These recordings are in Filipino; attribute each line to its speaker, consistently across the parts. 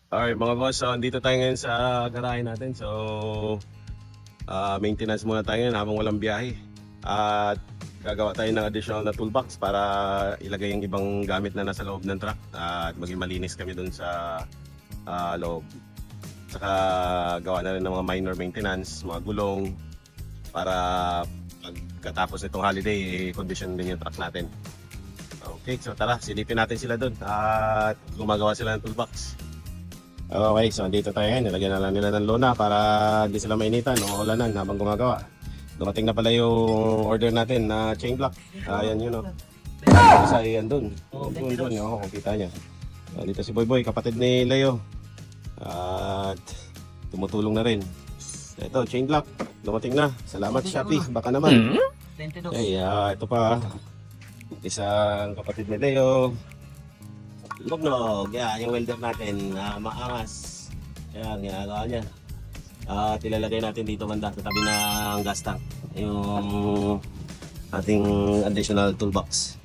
Speaker 1: Alright mga boss, so andito tayo ngayon sa garahe natin. So maintenance muna tayo ngayon habang walang biyahe. At gagawa tayo ng additional na toolbox para ilagay yung ibang gamit na nasa loob ng truck. At maging malinis kami dun sa loob. Saka gawa na rin ng mga minor maintenance, mga gulong, para pagkatapos nitong holiday, condition din yung truck natin. Okay, so tara, silipin natin sila dun at gumagawa sila ng toolbox. Okay, so andito tayo ngayon. Nilagyan na lang nila ng lona para hindi sila mainitan o ulanan habang gumagawa. Dumating na pala yung order natin na chain block. Ayan yun o. Isa yan dun. Dun. Kung kita niya. Dito si Boy, kapatid ni Leo. At tumutulong na rin. Ito, chain block. Dumating na. Salamat Shopee. Baka naman. Okay, ito pa. Isang kapatid ni Leo. Lugnog, yan, yung welder natin, maangas. Yan, ginagawa niya. At ilalagay natin dito banda sa tabi ng gas tank yung ating additional toolbox.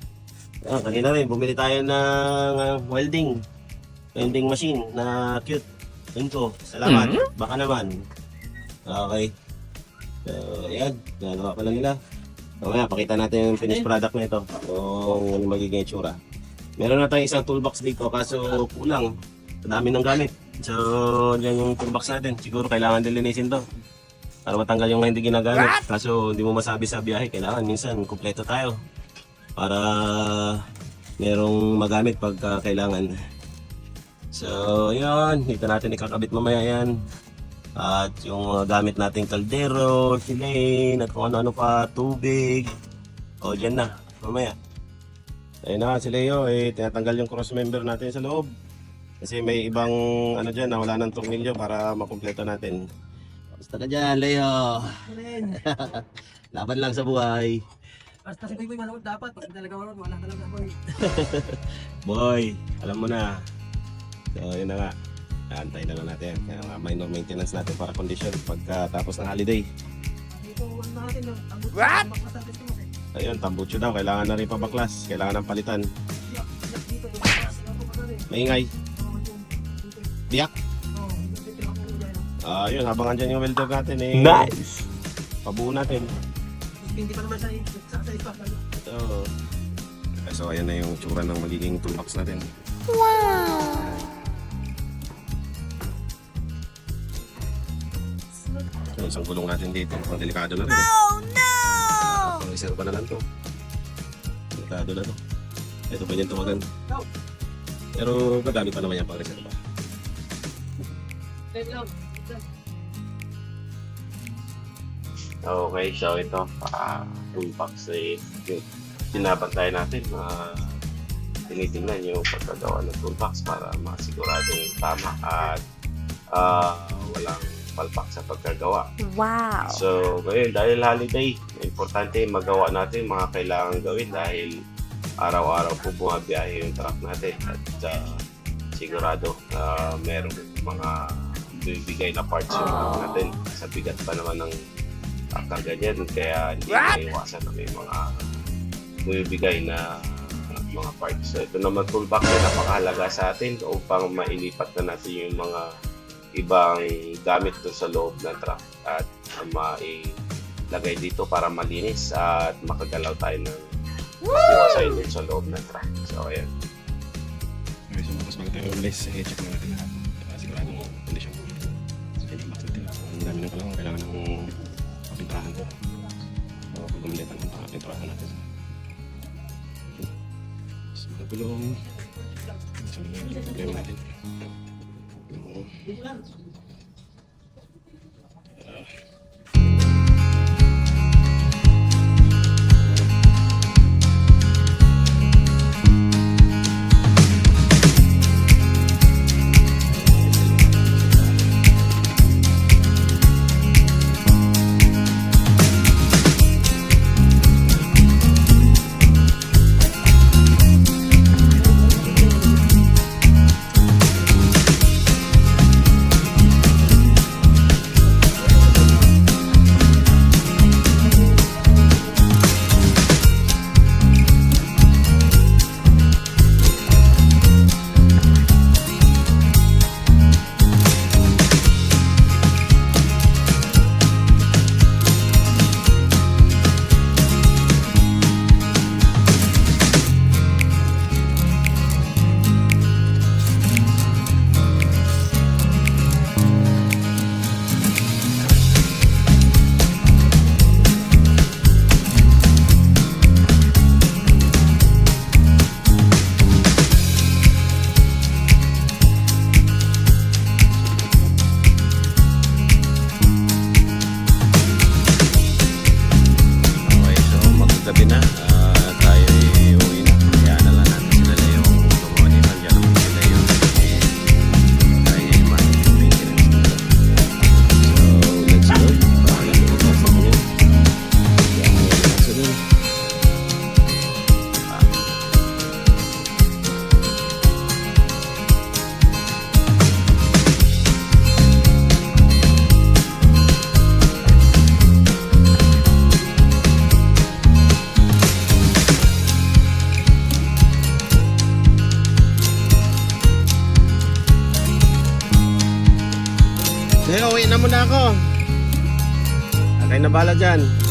Speaker 1: Yan, kanina rin, bumili tayo ng welding machine na cute. Yun ko, salamat, baka naman. Okay. So, yan, ginagawa pala nila. Mamaya, pakita natin yung finished product na ito kung ano magiging itsura. Meron na tayong isang toolbox dito kaso kulang. Dami ng gamit. So, yan yung toolbox natin. Siguro kailangan din linisin to para matanggal yung hindi ginagamit. Kaso hindi mo masabi sa biyahe. Kailangan minsan kumpleto tayo para merong magamit pagka kailangan. So, yan. Dito natin ikakabit mamaya yan. At yung gamit nating kaldero, silane, at kung ano-ano pa, tubig. O, dyan na. Mamaya. Ayun na si Leo, tinatanggal yung cross member natin sa loob. Kasi may ibang ano dyan na wala ng tornilyo para makumpleto natin. Basta ka dyan, Leo. Laban lang sa buhay.
Speaker 2: Basta si Boy manood dapat. Pag talaga wala talaga Boy.
Speaker 1: Boy, alam mo na. So yun na nga. Antay na lang natin. Kaya nga minor maintenance natin para condition pagkatapos ng holiday.
Speaker 2: Dito natin ang what? Makasabit mo.
Speaker 1: Ayun, tambucho daw. Kailangan na rin pabaklas. Kailangan ng palitan. Maingay. Biyak. Ayun, habang andyan yung welder natin nice! Pabuo natin.
Speaker 2: Hindi pa naman sa ipa.
Speaker 1: So ayan na yung tsura ng magiging toolbox natin.
Speaker 3: Wow!
Speaker 1: So, isang gulong natin dito. Pang delikado na rin.
Speaker 3: Oh no!
Speaker 1: Pang-reserva na lang to. Delikado na to. Ito pa din tumagan. Pero gagamit pa naman yan pang-reserva. Okay, so ito toolbox sinabantay natin tinitingnan yung pagkagawa ng toolbox para masiguradong tama at walang palpak sa pagkagawa.
Speaker 3: Wow!
Speaker 1: So ngayon dahil holiday, importante magawa natin mga kailangan gawin dahil araw-araw po bumabiyahe yung truck natin at sigurado merong mga bibigay na parts yung truck natin sa bigat pa naman ng karga niyan, kaya hindi maiwasan na may mga bibigay na mga parts. So ito naman toolbox na napakahalaga sa atin upang mailipat na natin yung mga ibang gamit doon sa loob ng truck at mailagay dito para malinis at makagalaw tayo ng matiwasay doon sa loob ng truck. So ayan. Okay, so mas bago tayo ulis, check na natin lahat. Sigurado mo condition. Hindi box natin. Ang dami ng kailangan ng kapinturahan. So pag-umilitan ng kapinturahan natin. So magulong. So problema natin. Sige, uwi na muna ako. Okay na bala dyan.